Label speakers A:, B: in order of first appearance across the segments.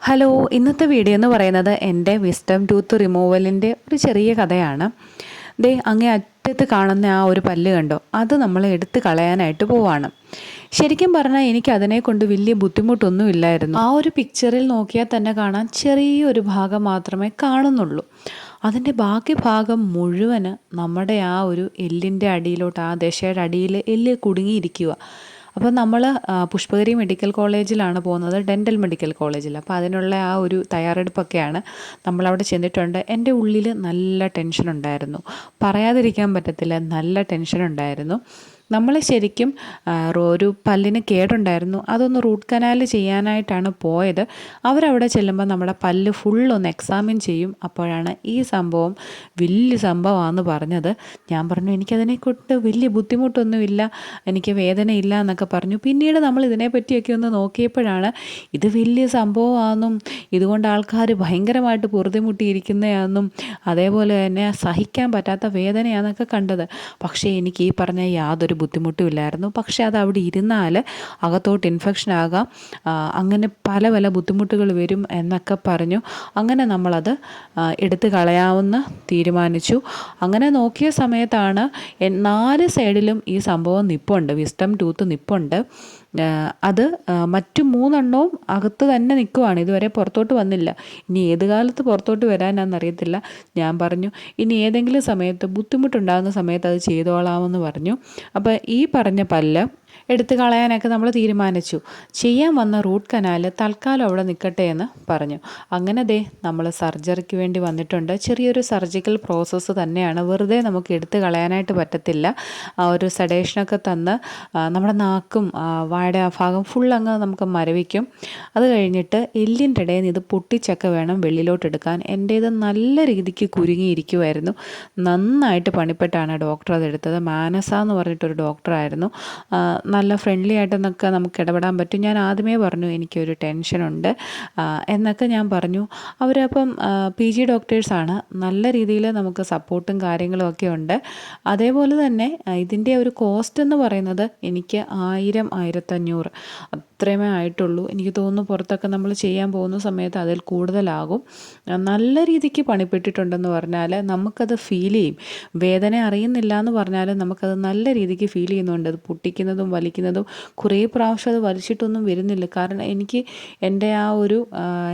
A: Hello, ഇന്നത്തെ video എന്ന് പറയുന്നത് എൻ്റെ വിസ്ഡം ടൂത്ത് റിമൂവലിൻ്റെ ഒരു ചെറിയ കഥയാണ്. ദേ അങ്ങേ അറ്റത്ത് കാണുന്ന ആ ഒരു പല്ല് കണ്ടോ, അത് നമ്മൾ എടുത്ത് കളയാനായിട്ട് പോവാണ്. ശരിക്കും പറഞ്ഞാൽ എനിക്ക് അതിനെ കൊണ്ട് വലിയ ബുദ്ധിമുട്ടൊന്നും ഇല്ലായിരുന്നു. ആ ഒരു പിക്ചറിൽ നോക്കിയാൽ തന്നെ കാണാൻ ചെറിയൊരു ഭാഗം മാത്രമേ കാണുന്നുള്ളൂ. അതിൻ്റെ ബാക്കി ഭാഗം മുഴുവന് നമ്മുടെ ആ ഒരു എല്ലിൻ്റെ അടിയിലോട്ട്, ആ ദശയുടെ അടിയിൽ എല്ല് കുടുങ്ങിയിരിക്കുക. അപ്പോൾ നമ്മൾ പുഷ്പഗിരി മെഡിക്കൽ കോളേജിലാണ് പോകുന്നത്, ഡെൻ്റൽ മെഡിക്കൽ കോളേജിൽ. അപ്പോൾ അതിനുള്ള ആ ഒരു തയ്യാറെടുപ്പൊക്കെയാണ്. നമ്മളവിടെ ചെന്നിട്ടുണ്ട്. എൻ്റെ ഉള്ളിൽ നല്ല ടെൻഷനുണ്ടായിരുന്നു, പറയാതിരിക്കാൻ പറ്റത്തില്ല, നല്ല ടെൻഷനുണ്ടായിരുന്നു. നമ്മൾ ശരിക്കും ഒരു പല്ലിന് കേടുണ്ടായിരുന്നു, അതൊന്ന് റൂട്ട് കനാൽ ചെയ്യാനായിട്ടാണ് പോയത്. അവരവിടെ ചെല്ലുമ്പോൾ നമ്മുടെ പല്ല് ഫുള്ളൊന്ന് എക്സാമിൻ ചെയ്യും. അപ്പോഴാണ് ഈ സംഭവം വലിയ സംഭവമാണെന്ന് പറഞ്ഞത്. ഞാൻ പറഞ്ഞു എനിക്കതിനെക്കൊണ്ട് വലിയ ബുദ്ധിമുട്ടൊന്നുമില്ല, എനിക്ക് വേദനയില്ല എന്നൊക്കെ പറഞ്ഞു. പിന്നീട് നമ്മൾ ഇതിനെപ്പറ്റിയൊക്കെ ഒന്ന് നോക്കിയപ്പോഴാണ് ഇത് വലിയ സംഭവമാണെന്നും ഇതുകൊണ്ട് ആൾക്കാർ ഭയങ്കരമായിട്ട് പൊറുതിമുട്ടിയിരിക്കുന്നതാണെന്നും അതേപോലെ തന്നെ സഹിക്കാൻ പറ്റാത്ത വേദനയാണെന്നൊക്കെ കണ്ടത്. പക്ഷേ എനിക്ക് ഈ പറഞ്ഞ യാതൊരു ബുദ്ധിമുട്ടുമില്ലായിരുന്നു. പക്ഷേ അത് അവിടെ ഇരുന്നാൽ അകത്തോട്ട് ഇൻഫെക്ഷൻ ആകാം, അങ്ങനെ പല പല ബുദ്ധിമുട്ടുകൾ വരും എന്നൊക്കെ പറഞ്ഞു. അങ്ങനെ നമ്മളത് എടുത്ത് കളയാമെന്ന് തീരുമാനിച്ചു. അങ്ങനെ നോക്കിയ സമയത്താണ് 4 സൈഡിലും ഈ സംഭവം നിപ്പുണ്ട്, വിസ്ഡം ടൂത്ത് നിപ്പുണ്ട്. അത് മറ്റു 3 എണ്ണവും അകത്ത് തന്നെ നിൽക്കുവാണ്, ഇതുവരെ പുറത്തോട്ട് വന്നില്ല. ഇനി ഏത് കാലത്ത് പുറത്തോട്ട് വരാനാണെന്നറിയത്തില്ല. ഞാൻ പറഞ്ഞു ഇനി ഏതെങ്കിലും സമയത്ത് ബുദ്ധിമുട്ടുണ്ടാകുന്ന സമയത്ത് അത് ചെയ്തോളാമെന്ന് പറഞ്ഞു. അപ്പോൾ ഈ പറഞ്ഞ പല്ല് എടുത്ത് കളയാനൊക്കെ നമ്മൾ തീരുമാനിച്ചു. ചെയ്യാൻ വന്ന റൂട്ട് കനാൽ തൽക്കാലം അവിടെ നിൽക്കട്ടെ എന്ന് പറഞ്ഞു. അങ്ങനെ ദേ നമ്മൾ സർജറിക്ക് വേണ്ടി വന്നിട്ടുണ്ട്. ചെറിയൊരു സർജിക്കൽ പ്രോസസ്സ് തന്നെയാണ്, വെറുതെ നമുക്ക് എടുത്ത് കളയാനായിട്ട് പറ്റത്തില്ല. ഒരു സെഡേഷനൊക്കെ തന്ന് നമ്മുടെ നാക്കും വായുടെ ആ ഭാഗം ഫുൾ അങ്ങ് നമുക്ക് മരവിക്കും. അത് കഴിഞ്ഞിട്ട് എല്ലിൻ്റെ ഇടയിൽ നിന്ന് ഇത് പൊട്ടിച്ചൊക്കെ വേണം വെള്ളിലോട്ട് എടുക്കാൻ. എൻ്റേത് നല്ല രീതിക്ക് കുരുങ്ങിയിരിക്കുമായിരുന്നു. നന്നായിട്ട് പണിപ്പെട്ടാണ് ഡോക്ടർ അതെടുത്തത്. മാനസ എന്ന് പറഞ്ഞിട്ടൊരു ഡോക്ടറായിരുന്നു. നല്ല ഫ്രണ്ട്ലി ആയിട്ടെന്നൊക്കെ നമുക്ക് ഇടപെടാൻ പറ്റും. ഞാൻ ആദ്യമേ പറഞ്ഞു എനിക്കൊരു ടെൻഷനുണ്ട് എന്നൊക്കെ ഞാൻ പറഞ്ഞു. അവരപ്പം PG ഡോക്ടേഴ്സാണ്, നല്ല രീതിയിൽ നമുക്ക് സപ്പോർട്ടും കാര്യങ്ങളും ഒക്കെ ഉണ്ട്. അതേപോലെ തന്നെ ഇതിൻ്റെ ഒരു കോസ്റ്റ് എന്ന് പറയുന്നത് എനിക്ക് 1000 1500 അത്രയുമേ ആയിട്ടുള്ളൂ. എനിക്ക് തോന്നുന്നു പുറത്തൊക്കെ നമ്മൾ ചെയ്യാൻ പോകുന്ന സമയത്ത് അതിൽ കൂടുതലാകും. നല്ല രീതിക്ക് പണിപ്പെട്ടിട്ടുണ്ടെന്ന് പറഞ്ഞാൽ നമുക്കത് ഫീൽ ചെയ്യും. വേദന അറിയുന്നില്ല എന്ന് പറഞ്ഞാൽ നമുക്കത് നല്ല രീതിക്ക് ഫീൽ ചെയ്യുന്നുണ്ട്. അത് പൊട്ടിക്കുന്നതും വലിക്കുന്നതും കുറേ പ്രാവശ്യം അത് വലിച്ചിട്ടൊന്നും വരുന്നില്ല. കാരണം എനിക്ക് എൻ്റെ ആ ഒരു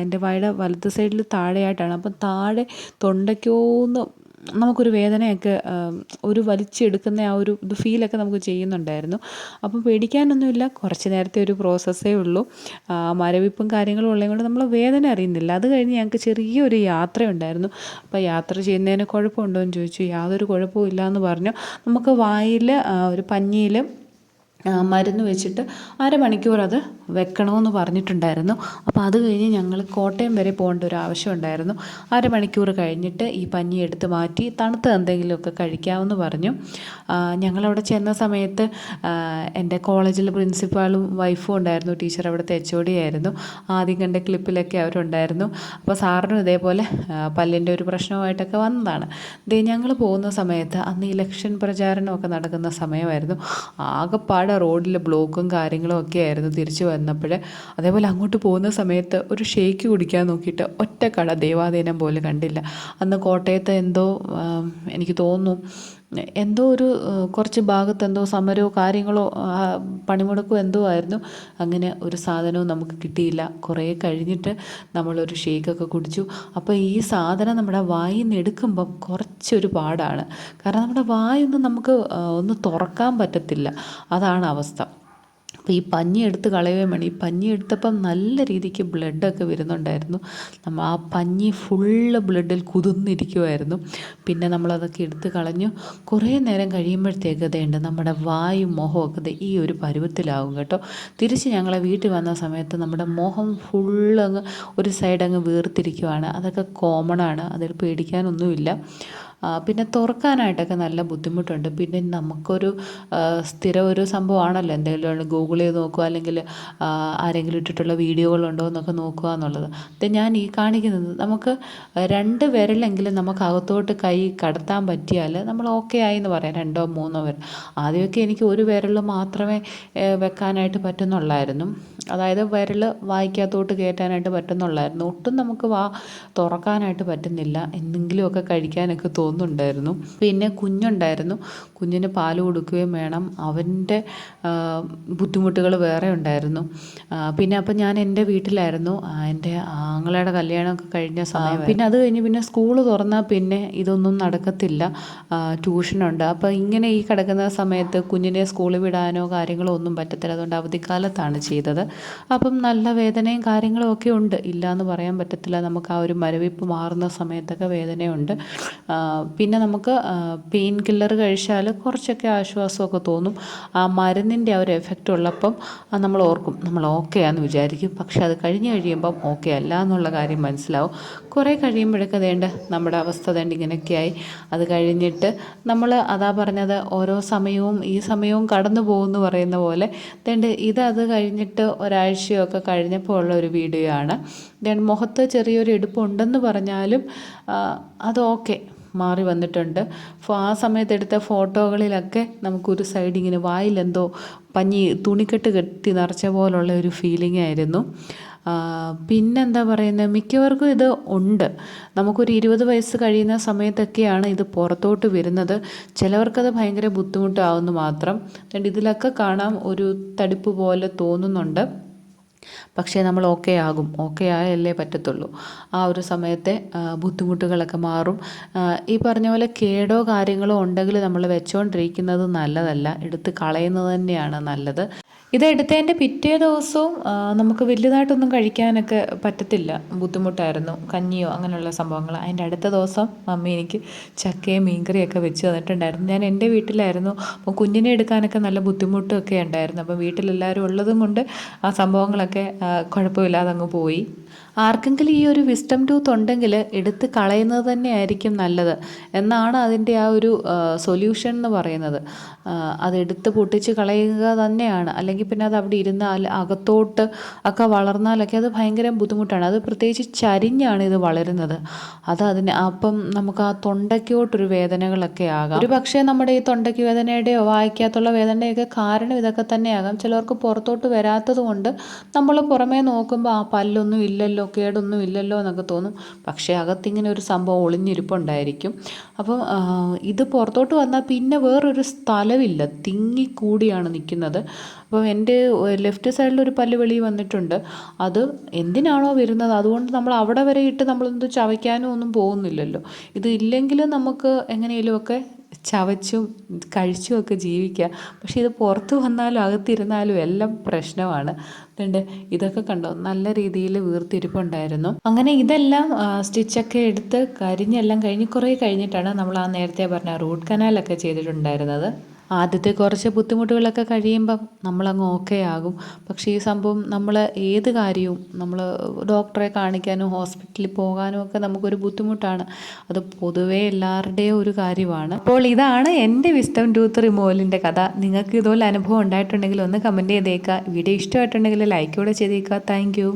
A: എൻ്റെ വായുടെ വലത്ത് സൈഡിൽ താഴെയായിട്ടാണ്. അപ്പം താഴെ തൊണ്ടയ്ക്കോന്ന് നമുക്കൊരു വേദനയൊക്കെ, ഒരു വലിച്ചെടുക്കുന്ന ആ ഒരു ഇത് ഫീലൊക്കെ നമുക്ക് ചെയ്യുന്നുണ്ടായിരുന്നു. അപ്പം പേടിക്കാനൊന്നുമില്ല, കുറച്ച് നേരത്തെ ഒരു പ്രോസസ്സേ ഉള്ളൂ. മരവിപ്പും കാര്യങ്ങളും ഉള്ളത് കൊണ്ട് നമ്മൾ വേദന അറിയുന്നില്ല. അത് കഴിഞ്ഞ് ഞങ്ങൾക്ക് ചെറിയൊരു യാത്രയുണ്ടായിരുന്നു. അപ്പോൾ യാത്ര ചെയ്യുന്നതിന് കുഴപ്പമുണ്ടോ എന്ന് ചോദിച്ചു. യാതൊരു കുഴപ്പവും ഇല്ല എന്ന് പറഞ്ഞു. നമുക്ക് വായിൽ ഒരു പഞ്ഞിയിൽ മരുന്ന് വെച്ചിട്ട് 1/2 മണിക്കൂർ അത് വെക്കണമെന്ന് പറഞ്ഞിട്ടുണ്ടായിരുന്നു. അപ്പോൾ അത് കഴിഞ്ഞ് ഞങ്ങൾ കോട്ടയം വരെ പോകേണ്ട ഒരു ആവശ്യം ഉണ്ടായിരുന്നു. 1/2 മണിക്കൂർ കഴിഞ്ഞിട്ട് ഈ പഞ്ഞി എടുത്ത് മാറ്റി തണുത്ത എന്തെങ്കിലുമൊക്കെ കഴിക്കാമെന്ന് പറഞ്ഞു. ഞങ്ങളവിടെ ചെന്ന സമയത്ത് എൻ്റെ കോളേജിലെ പ്രിൻസിപ്പാളും വൈഫും ഉണ്ടായിരുന്നു. ടീച്ചർ അവിടുത്തെ HOD ആയിരുന്നു. ആദ്യം കണ്ട ക്ലിപ്പിലൊക്കെ അവരുണ്ടായിരുന്നു. അപ്പോൾ സാറിനും ഇതേപോലെ പല്ലിൻ്റെ ഒരു പ്രശ്നമായിട്ടൊക്കെ വന്നതാണ്. ഞങ്ങൾ പോകുന്ന സമയത്ത് അന്ന് ഇലക്ഷൻ പ്രചാരണമൊക്കെ നടക്കുന്ന സമയമായിരുന്നു. ആകെപ്പാടെ റോഡിൽ ബ്ലോക്കും കാര്യങ്ങളും ഒക്കെ ആയിരുന്നു തിരിച്ചു വന്നപ്പോൾ. അതേപോലെ അങ്ങോട്ട് പോകുന്ന സമയത്ത് ഒരു ഷേക്ക് കുടിക്കാൻ നോക്കിയിട്ട് ഒറ്റ കട ദേവാദീനം പോലെ കണ്ടില്ല. അന്ന് കോട്ടയത്ത് എന്തോ എനിക്ക് തോന്നുന്നു എന്തോ ഒരു കുറച്ച് ഭാഗത്ത് എന്തോ സമരമോ കാര്യങ്ങളോ പണിമുടക്കോ എന്തോ ആയിരുന്നു. അങ്ങനെ ഒരു സാധനവും നമുക്ക് കിട്ടിയില്ല. കുറേ കഴിഞ്ഞിട്ട് നമ്മളൊരു ഷേക്കൊക്കെ കുടിച്ചു. അപ്പോൾ ഈ സാധനം നമ്മുടെ വായിൽ നിന്ന് എടുക്കുമ്പം കുറച്ചൊരു പാടാണ്. കാരണം നമ്മുടെ വായൊന്നും നമുക്ക് ഒന്ന് തുറക്കാൻ പറ്റത്തില്ല, അതാണ് അവസ്ഥ. അപ്പോൾ ഈ പഞ്ഞി എടുത്ത് കളയുകയും വേണം. ഈ പഞ്ഞി എടുത്തപ്പം നല്ല രീതിക്ക് ബ്ലഡൊക്കെ വരുന്നുണ്ടായിരുന്നു. നമ്മൾ ആ പഞ്ഞി ഫുള്ള് ബ്ലഡിൽ കുതിർന്നിരിക്കുമായിരുന്നു. പിന്നെ നമ്മളതൊക്കെ എടുത്ത് കളഞ്ഞു. കുറേ നേരം കഴിയുമ്പോഴത്തേക്ക് അതേണ്ട് നമ്മുടെ വായും മുഖമൊക്കെ ഈ ഒരു പരുവത്തിലാവും കേട്ടോ. തിരിച്ച് ഞങ്ങളെ വീട്ടിൽ വന്ന സമയത്ത് നമ്മുടെ മുഖം ഫുള്ളങ്ങ് ഒരു സൈഡങ്ങ് വീർത്തിരിക്കുവാണ്. അതൊക്കെ കോമണാണ്, അതിൽ പേടിക്കാനൊന്നുമില്ല. പിന്നെ തുറക്കാനായിട്ടൊക്കെ നല്ല ബുദ്ധിമുട്ടുണ്ട്. പിന്നെ നമുക്കൊരു സ്ഥിരം ഒരു സംഭവമാണല്ലോ എന്തെങ്കിലും ഗൂഗിൾ ചെയ്ത് നോക്കുക, അല്ലെങ്കിൽ ആരെങ്കിലും ഇട്ടിട്ടുള്ള വീഡിയോകളുണ്ടോ എന്നൊക്കെ നോക്കുക എന്നുള്ളത്. ഞാൻ ഈ കാണിക്കുന്നത് നമുക്ക് 2 വിരലെങ്കിലും നമുക്ക് അകത്തോട്ട് കൈ കടത്താൻ പറ്റിയാൽ നമ്മൾ ഓക്കെ ആയി എന്ന് പറയാം. 2 3 വിരൽ. ആദ്യമൊക്കെ എനിക്ക് 1 വിരൽ മാത്രമേ വെക്കാനായിട്ട് പറ്റുന്നുള്ളായിരുന്നു. അതായത് വിരൽ വായ്ക്കകത്തോട്ട് കയറ്റാനായിട്ട് പറ്റുന്നുള്ളായിരുന്നു. ഒട്ടും നമുക്ക് തുറക്കാനായിട്ട് പറ്റുന്നില്ല. എന്തെങ്കിലുമൊക്കെ കഴിക്കാനൊക്കെ തോന്നുന്നുണ്ടായിരുന്നു. പിന്നെ കുഞ്ഞുണ്ടായിരുന്നു. കുഞ്ഞിന് പാൽ കൊടുക്കുകയും വേണം. അവൻ്റെ ബുദ്ധിമുട്ടുകൾ വേറെ ഉണ്ടായിരുന്നു. പിന്നെ അപ്പം ഞാൻ എൻ്റെ വീട്ടിലായിരുന്നു. എൻ്റെ ആങ്ങളയുടെ കല്യാണമൊക്കെ കഴിഞ്ഞ സമയം. പിന്നെ അത് കഴിഞ്ഞ് പിന്നെ സ്കൂൾ തുറന്നാൽ പിന്നെ ഇതൊന്നും നടക്കത്തില്ല. ട്യൂഷനുണ്ട്. അപ്പോൾ ഇങ്ങനെ ഈ കിടക്കുന്ന സമയത്ത് കുഞ്ഞിനെ സ്കൂളിൽ വിടാനോ കാര്യങ്ങളോ ഒന്നും പറ്റത്തില്ല. അതുകൊണ്ട് അവധിക്കാലത്താണ് ചെയ്തത്. അപ്പം നല്ല വേദനയും കാര്യങ്ങളും ഒക്കെ ഉണ്ട്. ഇല്ല എന്ന് പറയാൻ പറ്റത്തില്ല. നമുക്ക് ആ ഒരു മരവിപ്പ് മാറുന്ന സമയത്തൊക്കെ വേദനയുണ്ട്. പിന്നെ നമുക്ക് പെയിൻ കില്ലർ കഴിച്ചാൽ കുറച്ചൊക്കെ ആശ്വാസമൊക്കെ തോന്നും. ആ മരുന്നിൻ്റെ ആ ഒരു എഫക്റ്റ് ഉള്ളപ്പം നമ്മൾ ഓർക്കും നമ്മൾ ഓക്കെ ആണെന്ന് വിചാരിക്കും. പക്ഷെ അത് കഴിഞ്ഞ് കഴിയുമ്പം ഓക്കെ അല്ല എന്നുള്ള കാര്യം മനസ്സിലാവും. കുറേ കഴിയുമ്പോഴൊക്കെ വേണ്ട നമ്മുടെ അവസ്ഥ വേണ്ട ഇങ്ങനെയൊക്കെയായി. അത് കഴിഞ്ഞിട്ട് നമ്മൾ അതാ പറഞ്ഞത് ഓരോ സമയവും ഈ സമയവും കടന്നു പോകുമെന്ന് പറയുന്ന പോലെ അത് കഴിഞ്ഞിട്ട് ഒരാഴ്ചയൊക്കെ കഴിഞ്ഞപ്പോൾ ഉള്ള ഒരു വീഡിയോ ആണ്. മുഖത്ത് ചെറിയൊരു എടുപ്പുണ്ടെന്ന് പറഞ്ഞാലും അത് ഓക്കെ മാറി വന്നിട്ടുണ്ട്. ആ സമയത്ത് എടുത്ത ഫോട്ടോകളിലൊക്കെ നമുക്കൊരു സൈഡ് ഇങ്ങനെ വായിലെന്തോ തുണിക്കെട്ട് കെട്ടി നിറച്ച പോലുള്ള ഒരു ഫീലിംഗ് ആയിരുന്നു. പിന്നെന്താ പറയുന്നത്, മിക്കവർക്കും ഇത് ഉണ്ട്. നമുക്കൊരു 20 വയസ്സ് കഴിയുന്ന സമയത്തൊക്കെയാണ് ഇത് പുറത്തോട്ട് വരുന്നത്. ചിലവർക്കത് ഭയങ്കര ബുദ്ധിമുട്ടാവുന്നു മാത്രം. ഇതിലൊക്കെ കാണാം ഒരു തടിപ്പ് പോലെ തോന്നുന്നുണ്ട്. പക്ഷേ നമ്മൾ ഓക്കെ ആകും. ഓക്കെ ആയല്ലേ പറ്റത്തുള്ളൂ. ആ ഒരു സമയത്തെ ബുദ്ധിമുട്ടുകളൊക്കെ മാറും. ഈ പറഞ്ഞ പോലെ കേടോ കാര്യങ്ങളോ ഉണ്ടെങ്കിൽ നമ്മൾ വെച്ചുകൊണ്ടിരിക്കുന്നത് നല്ലതല്ല. എടുത്ത് കളയുന്നത് തന്നെയാണ് നല്ലത്. ഇതെടുത്തതിൻ്റെ പിറ്റേ ദിവസവും നമുക്ക് വലുതായിട്ടൊന്നും കഴിക്കാനൊക്കെ പറ്റത്തില്ല. ബുദ്ധിമുട്ടായിരുന്നു. കഞ്ഞിയോ അങ്ങനെയുള്ള സംഭവങ്ങൾ. അതിൻ്റെ അടുത്ത ദിവസം മമ്മി എനിക്ക് ചക്കയും മീൻകറിയൊക്കെ വെച്ച് തന്നിട്ടുണ്ടായിരുന്നു. ഞാൻ എൻ്റെ വീട്ടിലായിരുന്നു. അപ്പോൾ കുഞ്ഞിനെ എടുക്കാനൊക്കെ നല്ല ബുദ്ധിമുട്ടൊക്കെ ഉണ്ടായിരുന്നു. അപ്പോൾ വീട്ടിലെല്ലാവരും ഉള്ളതും കൊണ്ട് ആ സംഭവങ്ങളൊക്കെ കുഴപ്പമില്ലാതെ അങ്ങ് പോയി. ആർക്കെങ്കിലും ഈ ഒരു വിസ്ഡം ടൂത്ത് ഉണ്ടെങ്കിൽ എടുത്ത് കളയുന്നത് തന്നെയായിരിക്കും നല്ലത് എന്നാണ് അതിൻ്റെ ആ ഒരു സൊല്യൂഷൻ എന്ന് പറയുന്നത്. അതെടുത്ത് പൊട്ടിച്ച് കളയുക തന്നെയാണ്. അല്ലെങ്കിൽ പിന്നെ അത് അവിടെ ഇരുന്നാൽ അകത്തോട്ട് ഒക്കെ വളർന്നാലൊക്കെ അത് ഭയങ്കര ബുദ്ധിമുട്ടാണ്. അത് പ്രത്യേകിച്ച് ചരിഞ്ഞാണ് ഇത് വളരുന്നത്. അപ്പം നമുക്ക് ആ തൊണ്ടയ്ക്കോട്ടൊരു വേദനകളൊക്കെ ആകാം. ഒരു പക്ഷേ നമ്മുടെ ഈ തൊണ്ടയ്ക്ക് വേദനയുടെയോ വായ്ക്കകത്തുള്ള വേദനയുടെയൊക്കെ കാരണം ഇതൊക്കെ തന്നെയാകാം. ചിലർക്ക് പുറത്തോട്ട് വരാത്തത് കൊണ്ട് നമ്മൾ പുറമേ നോക്കുമ്പോൾ ആ പല്ലൊന്നും ഇല്ലല്ലോ, കേടൊന്നും ഇല്ലല്ലോ എന്നൊക്കെ തോന്നും. പക്ഷേ അകത്തിങ്ങനെ ഒരു സംഭവം ഒളിഞ്ഞിരിപ്പുണ്ടായിരിക്കും. അപ്പം ഇത് പുറത്തോട്ട് വന്നാൽ പിന്നെ വേറൊരു സ്ഥലമില്ല, തിങ്ങിക്കൂടിയാണ് നിൽക്കുന്നത്. അപ്പോൾ എൻ്റെ ലെഫ്റ്റ് സൈഡിലൊരു പല്ല് വെളിയിൽ വന്നിട്ടുണ്ട്. അത് എന്തിനാണോ വരുന്നത്, അതുകൊണ്ട് നമ്മൾ അവിടെ വരെ ഇട്ട് നമ്മളെന്ത് ചവയ്ക്കാനും ഒന്നും പോകുന്നില്ലല്ലോ. ഇത് ഇല്ലെങ്കിലും നമുക്ക് എങ്ങനെയെങ്കിലുമൊക്കെ ചവച്ചും കഴിച്ചുമൊക്കെ ജീവിക്കാം. പക്ഷേ ഇത് പുറത്ത് വന്നാലും അകത്തിരുന്നാലും എല്ലാം പ്രശ്നമാണ്. ഇതൊക്കെ കണ്ടോ, നല്ല രീതിയിൽ വീർത്തിരിപ്പുണ്ടായിരുന്നു. അങ്ങനെ ഇതെല്ലാം സ്റ്റിച്ചൊക്കെ എടുത്ത് കരിഞ്ഞെല്ലാം കഴിഞ്ഞ് കുറേ കഴിഞ്ഞിട്ടാണ് നമ്മൾ ആ നേരത്തെ പറഞ്ഞ റൂട്ട് കനാലൊക്കെ ചെയ്തിട്ടുണ്ടായിരുന്നത്. ആദ്യത്തെ കുറച്ച് ബുദ്ധിമുട്ടുകളൊക്കെ കഴിയുമ്പം നമ്മളങ്ങ് ഓക്കെ ആകും. പക്ഷേ ഈ സംഭവം നമ്മൾ ഏത് കാര്യവും നമ്മൾ ഡോക്ടറെ കാണിക്കാനും ഹോസ്പിറ്റലിൽ പോകാനും ഒക്കെ നമുക്കൊരു ബുദ്ധിമുട്ടാണ്. അത് പൊതുവേ എല്ലാവരുടെയും ഒരു കാര്യമാണ്. അപ്പോൾ ഇതാണ് എൻ്റെ വിസ്ഡം ടൂത്ത് റിമൂവലിൻ്റെ കഥ. നിങ്ങൾക്ക് ഇതുപോലെ അനുഭവം ഉണ്ടായിട്ടുണ്ടെങ്കിൽ ഒന്ന് കമൻറ്റ് ചെയ്തേക്കുക. വീഡിയോ ഇഷ്ടമായിട്ടുണ്ടെങ്കിൽ ലൈക്ക് കൂടെ ചെയ്തേക്കുക. Thank you.